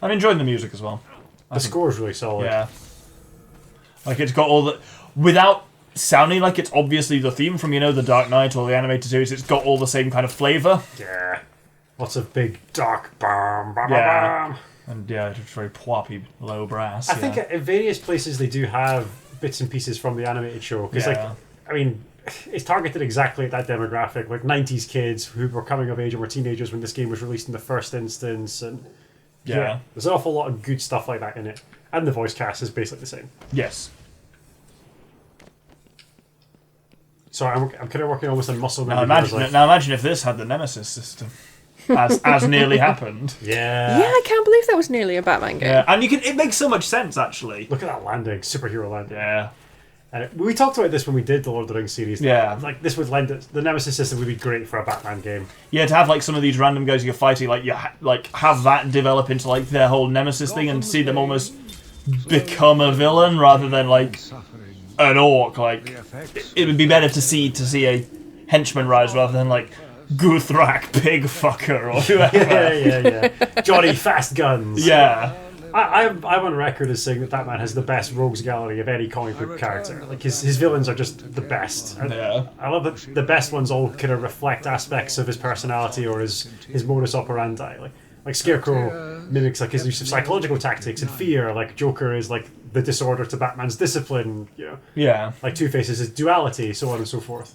I'm enjoying the music as well. The score's really solid. Yeah. Like, it's got all the... Without sounding like it's obviously the theme from, you know, the Dark Knight or the animated series, it's got all the same kind of flavour. Yeah. Lots of big, dark... Bam, bam, Yeah. bam. And, yeah, it's very ploppy, low brass. I think in various places they do have bits and pieces from the animated show. Because, like, I mean... It's targeted exactly at that demographic, like 90s kids who were coming of age and were teenagers when this game was released in the first instance, and there's an awful lot of good stuff like that in it. And the voice cast is basically the same. Yes. So I'm kind of working almost on muscle Now memory. imagine if this had the Nemesis system, as nearly happened. Yeah. Yeah, I can't believe that was nearly a Batman game. Yeah, and it makes so much sense actually. Look at that landing, superhero landing. Yeah. We talked about this when we did the Lord of the Rings series. Yeah. Like, this would lend it... The Nemesis system would be great for a Batman game. Yeah, to have, like, some of these random guys you're fighting, like, have that develop into, like, their whole Nemesis thing and see them almost become a villain rather than, like, an orc. Like, it would be better to see a henchman rise rather than, like, Guthrak, pig fucker, or whoever. Yeah. Johnny Fast Guns. Yeah. I'm on record as saying that Batman has the best rogues gallery of any comic book character. Like, his villains are just the best. Yeah. I love that the best ones all kind of reflect aspects of his personality or his modus operandi. Like Scarecrow mimics like his use of psychological tactics and fear. Like Joker is like the disorder to Batman's discipline. You know. Yeah. Like Two-Face is his duality, so on and so forth.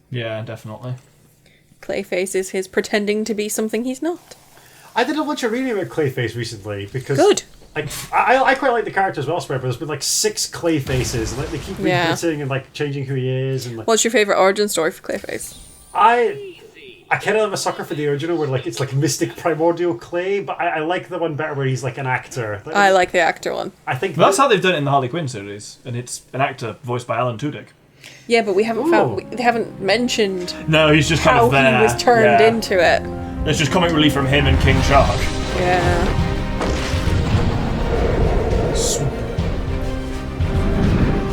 Yeah, definitely. Clayface is his pretending to be something he's not. I did a bunch of reading about Clayface recently because like I quite like the character as well, but there's been like 6 Clayfaces and like they keep rebooting and like changing who he is and like. What's your favourite origin story for Clayface? I kind of am a sucker for the original where like it's like mystic primordial clay, but I like the one better where he's like an actor. I like the actor one. I think that's how they've done it in the Harley Quinn series, and it's an actor voiced by Alan Tudyk. Yeah, but we haven't they haven't mentioned. No, he's just kind how of there. He was turned into it. There's just comic relief from him and King Shark. Yeah.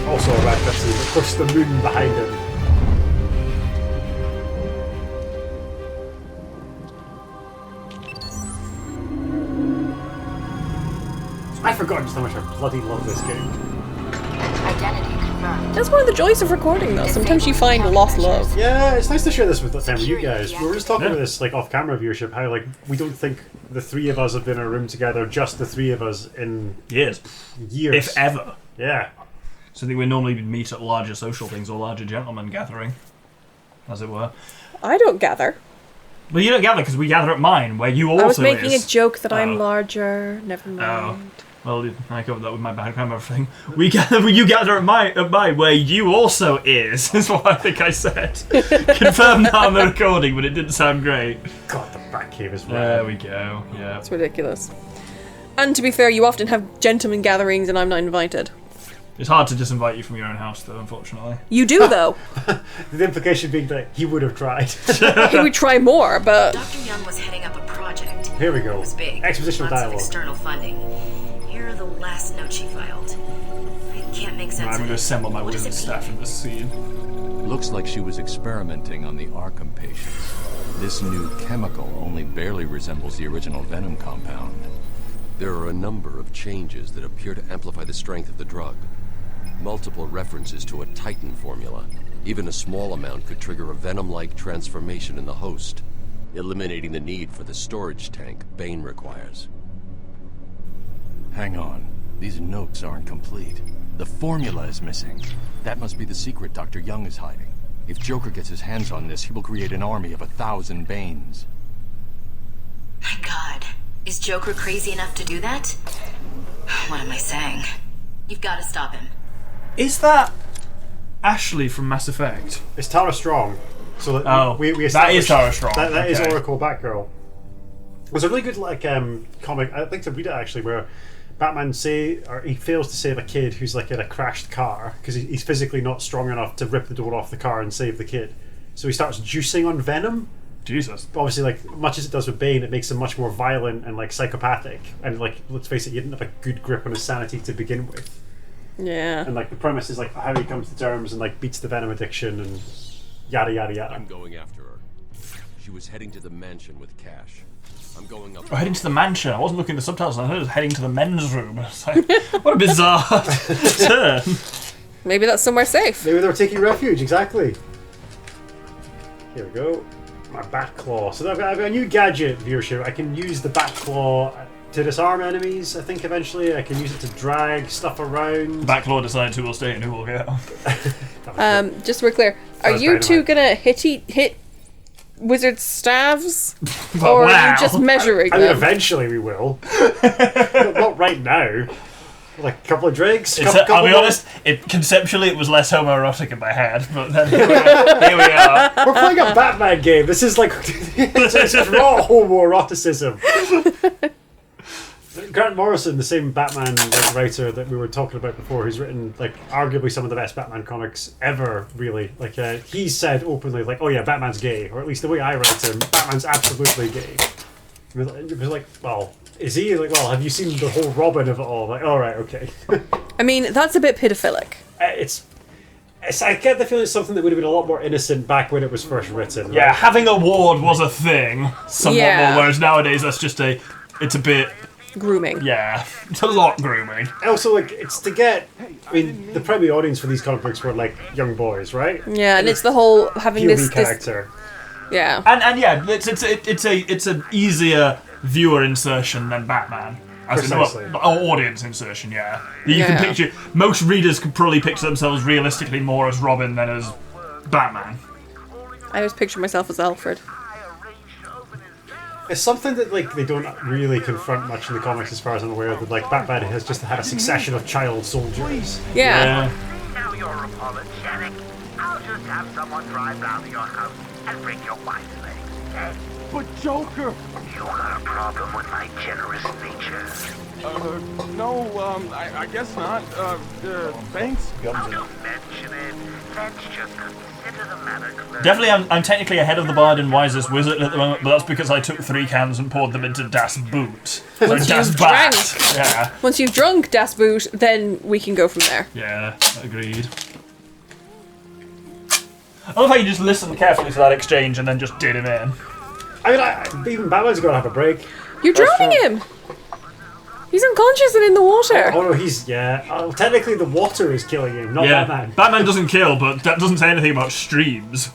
Also a rad cutscene, of course, the moon behind him. I forgot just how much I bloody love this game. Identity confirmed. That's one of the joys of recording, though. Sometimes you find lost love. Yeah, it's nice to share this with you guys. We were just talking about this like off-camera viewership, how like we don't think the 3 of us have been in a room together, just the 3 of us in years, if ever. Yeah. So I think we normally meet at larger social things or larger gentlemen gathering, as it were. I don't gather. Well, you don't gather because we gather at mine, where you also I was making is. a joke that I'm larger. Never mind. Well, I covered that with my background and everything. You gather at mine, where you also is what I think I said. Confirmed that on the recording, but it didn't sound great. God, the Batcave is rad. There we go, yeah. It's ridiculous. And to be fair, you often have gentlemen gatherings and I'm not invited. It's hard to disinvite you from your own house, though, unfortunately. You do, though. The implication being that he would have tried. He would try more, but... Dr. Young was heading up a project. Here we go. It was big. Expositional Lots dialogue. of external funding. Here are the last notes she filed. I can't make sense I'm going to assemble my wizard staff in this scene. Looks like she was experimenting on the Arkham patients. This new chemical only barely resembles the original Venom compound. There are a number of changes that appear to amplify the strength of the drug. Multiple references to a Titan formula. Even a small amount could trigger a Venom-like transformation in the host, eliminating the need for the storage tank Bane requires. Hang on. These notes aren't complete. The formula is missing. That must be the secret Dr. Young is hiding. If Joker gets his hands on this, he will create an army of 1,000 Banes. My God. Is Joker crazy enough to do that? What am I saying? You've got to stop him. Is that Ashley from Mass Effect? It's Tara Strong. So we that is Tara Strong. That is Oracle Batgirl. There's a really good comic. I'd like to read it actually, where Batman he fails to save a kid who's like in a crashed car because he's physically not strong enough to rip the door off the car and save the kid. So he starts juicing on Venom. Jesus. But obviously, like much as it does with Bane, it makes him much more violent and like psychopathic. And like, let's face it, he didn't have a good grip on his sanity to begin with. Yeah. And like the premise is like how he comes to terms and like beats the Venom addiction and yada yada yada. I'm going after her. She was heading to the mansion with cash. I'm going up. Or heading to the mansion. I wasn't looking at the subtitles. I heard it was heading to the men's room. It's like, what a bizarre turn. Maybe that's somewhere safe. Maybe they're taking refuge, exactly. Here we go. My bat claw. So I've got a new gadget, viewership. I can use the bat claw to disarm enemies, I think, eventually. I can use it to drag stuff around. Backlaw decides who will stay and who will go. Just so we're clear, are you two gonna hit wizard staffs? Or are you just measuring I mean, them? eventually we will. Not right now. Like a couple of drinks. I'll be honest, conceptually it was less homoerotic in my head, but then here we are. We're playing a Batman game. This is like it's raw homoeroticism. Grant Morrison, the same Batman writer that we were talking about before, who's written like arguably some of the best Batman comics ever, really. Like he said openly, like, "Oh yeah, Batman's gay," or at least the way I write him, Batman's absolutely gay. It was like, well, is he? Like, well, have you seen the whole Robin of it all? Like, all right, okay. I mean, that's a bit pedophilic. I get the feeling it's something that would have been a lot more innocent back when it was first written. Yeah, right? having a ward was a thing, somewhat Yeah. more, whereas nowadays it's a bit, Grooming. yeah, it's a lot grooming. Also, like, it's to get. I mean, the primary audience for these comic books were like young boys, right? Yeah, and it's the whole having POV this character. yeah. And yeah, it's an easier viewer insertion than Batman. Precisely. Audience insertion, yeah. You can picture, most readers could probably picture themselves realistically more as Robin than as Batman. I always picture myself as Alfred. It's something that like they don't really confront much in the comics, as far as I'm aware. That like Batman has just had a succession of child soldiers. Yeah. Now you're apologetic. I'll just have someone drive round your house and break your wife's legs, okay? But Joker! You got a problem with my generous nature? No, I guess not. Thanks. Don't mention it. Let's just consider the matter clear. Definitely, I'm technically ahead of the Bard in Wisest Wizard at the moment, but that's because I took 3 cans and poured them into Das Boot. Once Das you've Bat. drank. Yeah. Once you've drunk Das Boot, then we can go from there. Yeah, agreed. I love how you just listened carefully to that exchange and then just did him in. I mean, even Batman's got to have a break. You're drowning him! He's unconscious and in the water. Oh no, he's technically the water is killing him, not Yeah, Batman. Batman doesn't kill, but that doesn't say anything about streams.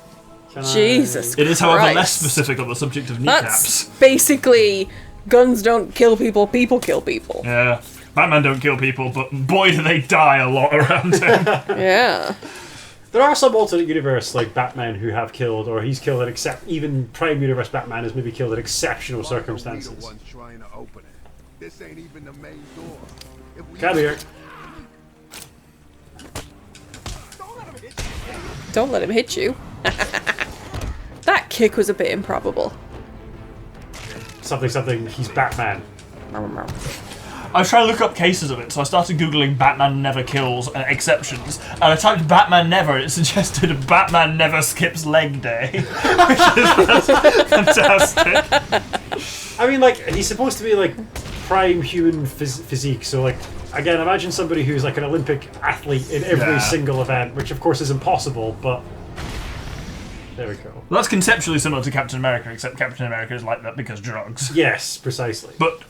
Jesus It is, however, Christ. less specific on the subject of That's kneecaps. basically guns don't kill people, people kill people. Yeah, Batman don't kill people, but boy do they die a lot around him. Yeah. There are some alternate universe like Batman who have killed, or he's killed even Prime Universe Batman has maybe killed in exceptional circumstances. One's trying to open it. This ain't even the main door. If we Come here. Don't let him hit you. That kick was a bit improbable. Something, he's Batman. I was trying to look up cases of it, so I started googling Batman never kills exceptions, and I typed Batman never, it suggested Batman never skips leg day. Which is fantastic. I mean, like, he's supposed to be like prime human physique, so like, again, imagine somebody who's like an Olympic athlete in every single event, which of course is impossible, but there we go. Well, that's conceptually similar to Captain America, except Captain America is like that because drugs. Yes, precisely. But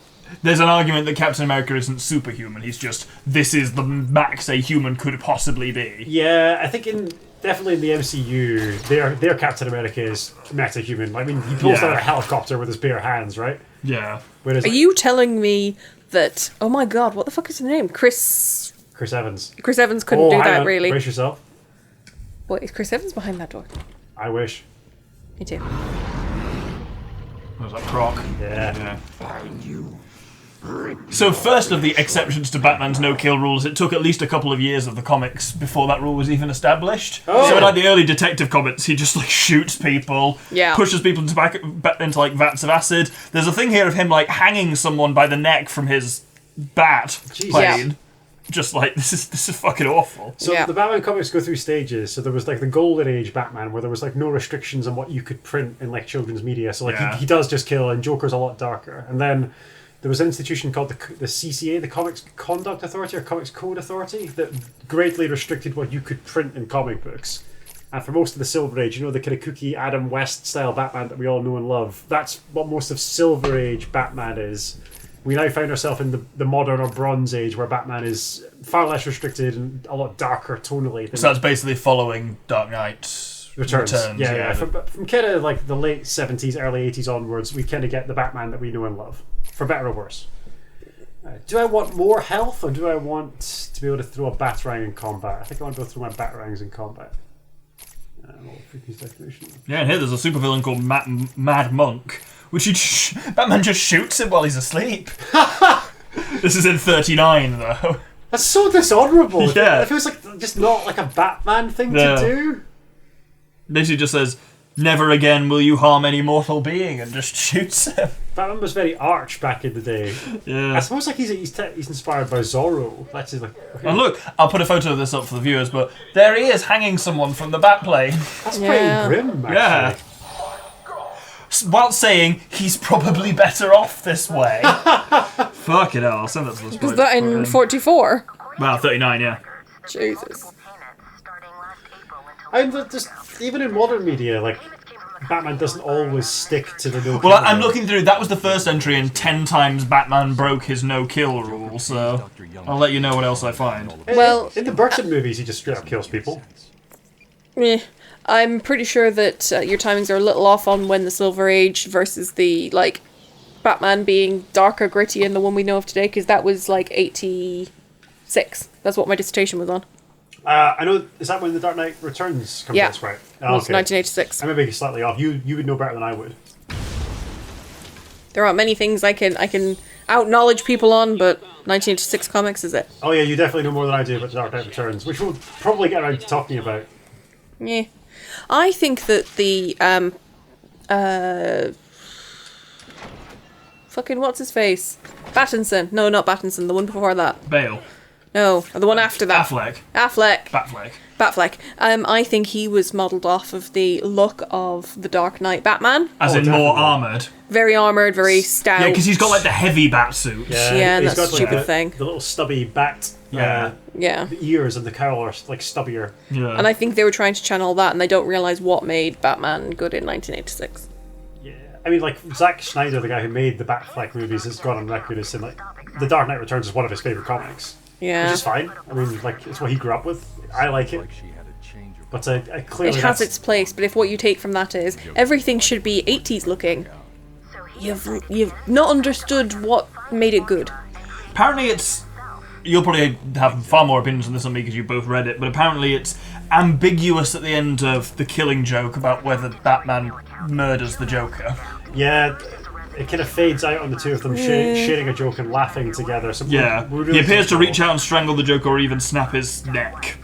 there's an argument that Captain America isn't superhuman, he's just, this is the max a human could possibly be. Yeah, I think definitely in the MCU, their Captain America is meta-human. I mean, he pulls down a helicopter with his bare hands, right? Yeah. Whereas, Are you telling me that... Oh my god, what the fuck is his name? Chris Evans. Chris Evans couldn't do hang that, on. really. Brace yourself. What, is Chris Evans behind that door? I wish. Me too. Was that Croc? Yeah. So first of the exceptions to Batman's no-kill rules, it took at least a couple of years of the comics before that rule was even established. Oh. So in like the early detective comics, he just like shoots people, pushes people into like vats of acid. There's a thing here of him like hanging someone by the neck from his bat plane. Yeah. Just like this is fucking awful. So the Batman comics go through stages. So there was like the Golden Age Batman, where there was like no restrictions on what you could print in like children's media. So like he does just kill, and Joker's a lot darker. And then there was an institution called the CCA, the Comics Conduct Authority or Comics Code Authority, that greatly restricted what you could print in comic books. And for most of the Silver Age, the kind of kooky Adam West style Batman that we all know and love, that's what most of Silver Age Batman is. We now find ourselves in the modern or Bronze Age, where Batman is far less restricted and a lot darker tonally. So that's basically following Dark Knight Returns. Yeah. From kind of like the late 70s, early 80s onwards, we kind of get the Batman that we know and love, for better or worse. Do I want more health, or do I want to be able to throw a batarang in combat? I think I want to go through my batarangs in combat. Yeah, and here there's a supervillain called Mad Monk, which Batman just shoots him while he's asleep. This is in 39, though. That's so dishonourable. Yeah. It feels like just not like a Batman thing to do. Literally just says, "Never again will you harm any mortal being," and just shoots him. Batman was very arch back in the day. Yeah. I suppose like he's inspired by Zorro. That's his, like. Okay. And look, I'll put a photo of this up for the viewers, but there he is hanging someone from the Batplane. That's pretty grim, actually. Yeah. While saying he's probably better off this way. Fuck it, I'll send that to the Was that in 44? Well, 39, yeah. Jesus. I mean, just even in modern media, like Batman doesn't always stick to the no. Well, I'm looking through. That was the first entry, and 10 times Batman broke his no-kill rule. So I'll let you know what else I find. Well, in the Burton movies, he just straight up kills people. Yeah. I'm pretty sure that your timings are a little off on when the Silver Age versus the, like, Batman being darker, gritty, and the one we know of today, because that was, like, 86. That's what my dissertation was on. I know, is that when The Dark Knight Returns comes out? Right. Oh, it's 1986. I may be slightly off. You would know better than I would. There aren't many things I can out-knowledge people on, but 1986 comics is it. Oh yeah, you definitely know more than I do about The Dark Knight Returns, which we'll probably get around to talking about. Yeah. I think that the fucking what's his face? Pattinson. No, not Pattinson, the one before that. Bale. No, the one after that. Batfleck. Batfleck. I think he was modelled off of the look of the Dark Knight Batman. As in definitely. more armoured. Very armoured, very stout. Yeah, because he's got like the heavy bat suit. Yeah, and he's that got, stupid like, thing. The little stubby bat. Yeah. The ears and the cowl are like stubbier. Yeah. And I think they were trying to channel that, and they don't realise what made Batman good in 1986. Yeah, I mean, like Zack Snyder, the guy who made the Batfleck movies, has gone on record as saying like The Dark Knight Returns is one of his favourite comics. Yeah. Which is fine. I mean, like, it's what he grew up with. I like it. But I clearly it has its place, but if what you take from that is everything should be 80s looking, you've not understood what made it good. Apparently it's... You'll probably have far more opinions on this than me because you both read it, but apparently it's ambiguous at the end of The Killing Joke about whether Batman murders the Joker. Yeah, it kind of fades out on the two of them sharing a joke and laughing together. So Yeah, he appears to reach out and strangle the Joker or even snap his neck.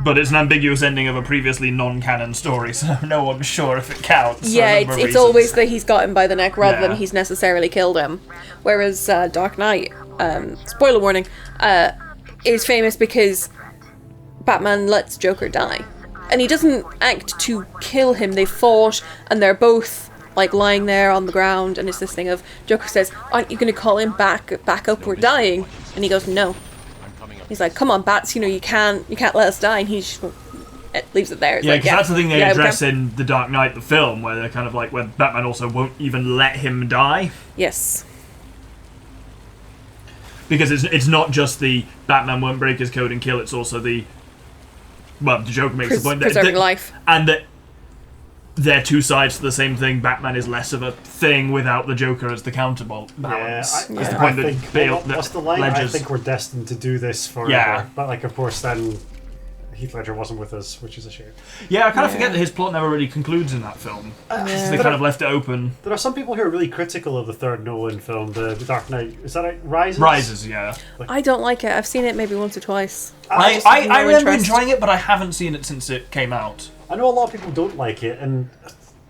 But it's an ambiguous ending of a previously non-canon story, so no one's sure if it counts. Yeah, it's always that he's got him by the neck rather than he's necessarily killed him. Whereas Dark Knight, spoiler warning, is famous because Batman lets Joker die. And he doesn't act to kill him, they fought, and they're both like lying there on the ground, and it's this thing of Joker says, "Aren't you going to call him back up? We're dying." And he goes, "No." He's like, "Come on, Bats, you can't let us die." And he just leaves it there. It's because that's the thing they address okay. in The Dark Knight, the film, where they're kind of like, where Batman also won't even let him die. Yes. Because it's not just the Batman won't break his code and kill, it's also the Joker makes the point that preserving life. And that they're two sides to the same thing. Batman is less of a thing without the Joker as the counterbalance. Yeah, the point I that think, Bale... what's the line? Ledger's, I think we're destined to do this forever. Yeah. But, like, of course, then Heath Ledger wasn't with us, which is a shame. Yeah, I kind of forget that his plot never really concludes in that film. They kind of left it open. There are some people who are really critical of the third Nolan film, the Dark Knight. Is that right? Rises? Rises, yeah. I don't like it. I've seen it maybe once or twice. I remember enjoying it, but I haven't seen it since it came out. I know a lot of people don't like it, and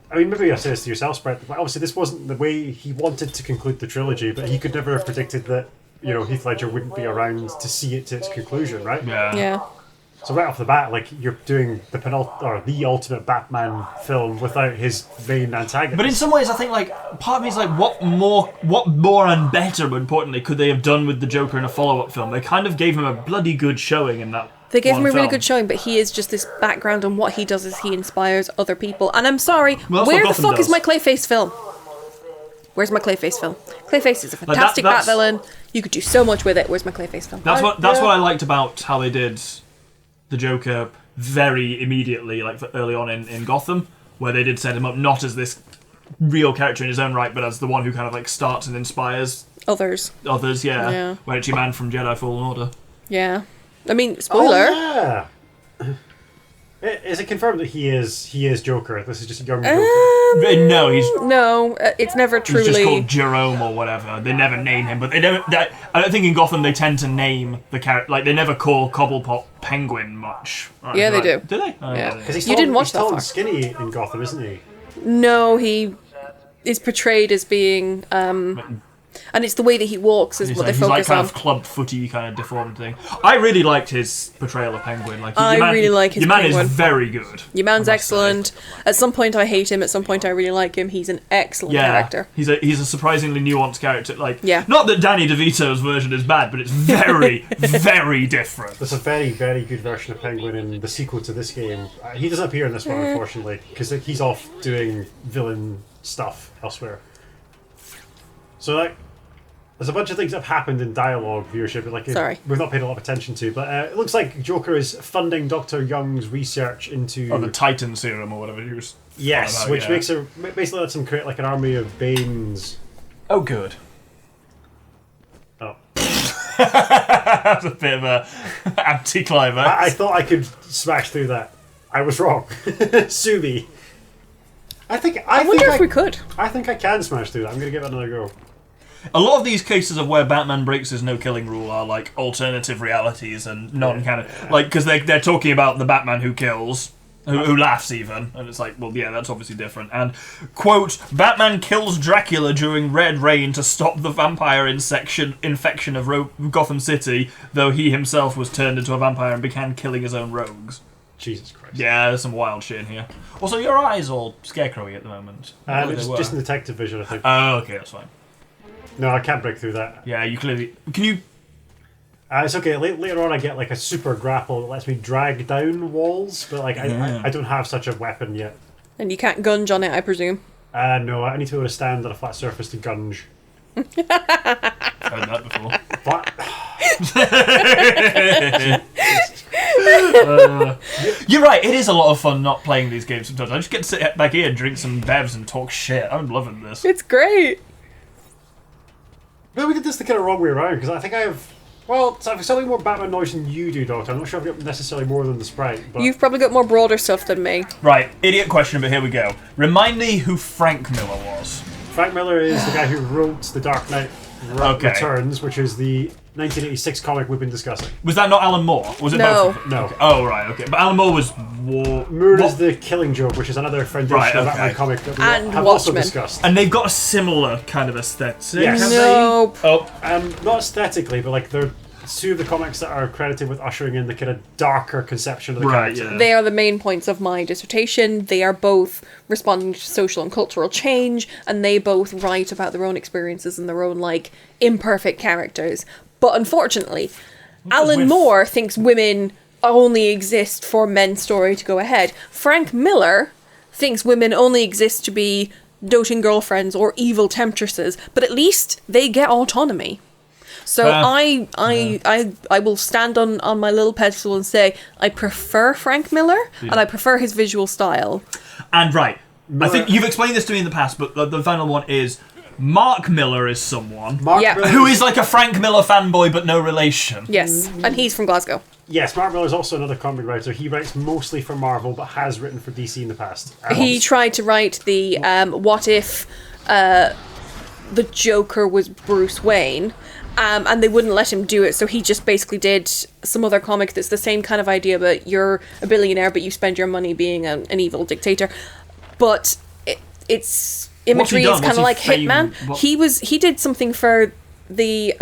I mean, maybe I say this to yourself, Brett, but obviously this wasn't the way he wanted to conclude the trilogy, but he could never have predicted that, Heath Ledger wouldn't be around to see it to its conclusion, right? Yeah. Yeah. So right off the bat, like, you're doing the ultimate Batman film without his main antagonist. But in some ways, I think, like, part of me is like, what more and better, more importantly, could they have done with the Joker in a follow-up film? They kind of gave him a bloody good showing in that. They gave him a really film. good showing, but he is just this background, and what he does is he inspires other people. And I'm sorry, Well, that's where what the Gotham fuck is does. my Clayface film? Where's my Clayface film? Clayface is a fantastic that's- Bat-villain. You could do so much with it. Where's my Clayface film? That's what I liked about how they did the Joker very immediately, like early on in Gotham, where they did set him up not as this real character in his own right, but as the one who kind of like starts and inspires Others. Yeah. Where it's your man from Jedi Fallen Order. Yeah. I mean, spoiler. Oh, yeah. Is it confirmed that he is Joker? This is just a young Joker. No, he's it's never he's just truly. called Jerome or whatever. They never name him, but they don't. I don't think in Gotham they tend to name the character. Like they never call Cobblepot Penguin much. Right, Yeah, they do. Do they? Oh, Yeah. Because he's You didn't watch he's that tall far. and skinny in Gotham, isn't he? No, he is portrayed as being. And it's the way that he walks is what they He's like focus kind on. of club footy kind of deformed thing. I really liked his portrayal of Penguin. Like I really like his Your man Penguin. is very good. Your man's I must say. excellent. At some point I hate him, at some point I really like him. He's an excellent character. He's a surprisingly nuanced character. Like, Yeah. not that Danny DeVito's version is bad, but it's very, very different. There's a very, very good version of Penguin in the sequel to this game. He doesn't appear in this one, unfortunately, because he's off doing villain stuff elsewhere. So, like, there's a bunch of things that have happened in dialogue viewership, like we've not paid a lot of attention to, but it looks like Joker is funding Dr. Young's research into Or the Titan serum or whatever he was. yes, about, which yeah. makes her basically lets him create like an army of Banes. Oh, good. Oh, That's a bit of a anticlimax. I thought I could smash through that. I was wrong. Sue me. I wonder if we could. I think I can smash through that. I'm going to give it another go. A lot of these cases of where Batman breaks his no-killing rule are like alternative realities and non-canon. Like, because they're talking about the Batman who kills, who laughs even, and it's like, well, yeah, that's obviously different. And, quote, Batman kills Dracula during Red Rain to stop the vampire infection of Gotham City, though he himself was turned into a vampire and began killing his own rogues. Jesus Christ. Yeah, there's some wild shit in here. Also, your eyes all scarecrowy at the moment. It's just in detective vision, I think. Oh, okay, that's fine. No, I can't break through that. Yeah, you clearly... Can you... It's okay. Later on, I get like a super grapple that lets me drag down walls, but like I don't have such a weapon yet. And you can't gunge on it, I presume. No, I need to be able to stand on a flat surface to gunge. I've heard that before. You're right, it is a lot of fun not playing these games sometimes. I just get to sit back here and drink some bevs and talk shit. I'm loving this. It's great. Well, we did this the kind of wrong way around, because I think I have... Well, so I've slightly more Batman knowledge than you do, Doctor. I'm not sure I've got necessarily more than the sprite, but... You've probably got more broader stuff than me. Right, idiot question, but here we go. Remind me who Frank Miller was. Frank Miller is the guy who wrote The Dark Knight Returns, which is the 1986 comic we've been discussing. Was that not Alan Moore? Was it No. both? No. Okay. Oh, right, okay. But Alan Moore was... Moore is The Killing Joke, which is another foundation of Batman comic that we And have also Watchmen. discussed. And they've got a similar kind of aesthetic. Yes. have they? Nope. Oh, Not aesthetically, but like they're two of the comics that are credited with ushering in the kind of darker conception of the right, character. yeah. They are the main points of my dissertation. They are both responding to social and cultural change, and they both write about their own experiences and their own, like, imperfect characters. But unfortunately, Alan Moore thinks women only exist for men's story to go ahead. Frank Miller thinks women only exist to be doting girlfriends or evil temptresses, but at least they get autonomy. So I will stand on my little pedestal and say I prefer Frank Miller and I prefer his visual style. And right, I think you've explained this to me in the past, but the final one is Mark Miller is someone Yeah. who is like a Frank Miller fanboy but no relation. Yes, and he's from Glasgow. Yes, Mark Miller is also another comic writer. He writes mostly for Marvel, but has written for DC in the past. He tried to write the what if the Joker was Bruce Wayne, and they wouldn't let him do it, so he just basically did some other comic that's the same kind of idea, but you're a billionaire, but you spend your money being an evil dictator. But it's imagery is kind of like Hitman. He did something for the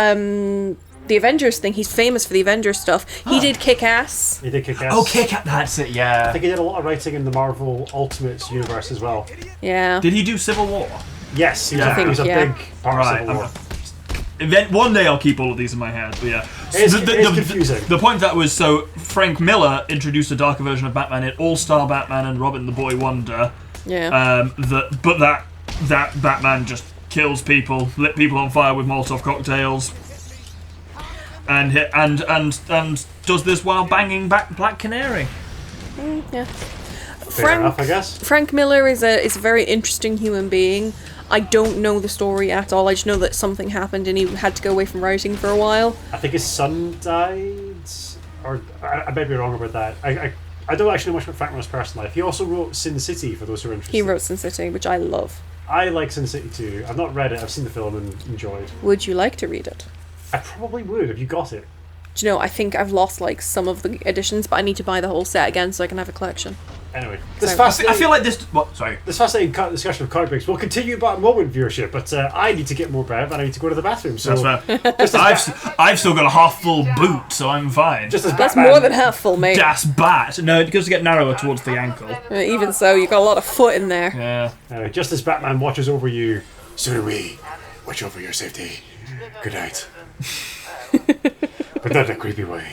the Avengers thing. He's famous for the Avengers stuff. He did Kick-Ass. He did Kick-Ass. Oh, Kick-Ass, that's it, yeah. I think he did a lot of writing in the Marvel Ultimates universe as well. Yeah. Did he do Civil War? Yes, he was a big part of Civil War. One day I'll keep all of these in my head, but yeah. It's confusing. The point of that was, so Frank Miller introduced a darker version of Batman in All-Star Batman and Robin the Boy Wonder. Yeah. That Batman just kills people, lit people on fire with Molotov cocktails, and does this while banging Black Canary. Yeah. Fair enough, I guess. Frank Miller is a very interesting human being. I don't know the story at all. I just know that something happened and he had to go away from writing for a while. I think his son died, or I might be wrong about that. I don't actually know much about Frank Miller's personal life. He also wrote Sin City, for those who are interested. He wrote Sin City, which I love. I like Sin City too. I've not read it. I've seen the film and enjoyed. Would you like to read it? I probably would. Have you got it? Do you know, I think I've lost like some of the editions, but I need to buy the whole set again so I can have a collection. Anyway, I feel like this. What? Sorry. This fascinating discussion of comic books will continue about a moment, viewership. But I need to get more breath and I need to go to the bathroom. So that's fair. I've still got a half full boot, so I'm fine. Just as That's Batman, more than half full, mate. Das bat. No, it goes to get narrower towards the ankle. Even so, you got a lot of foot in there. Yeah. Anyway, just as Batman watches over you, so do we watch over your safety. Good night. But not in a creepy way.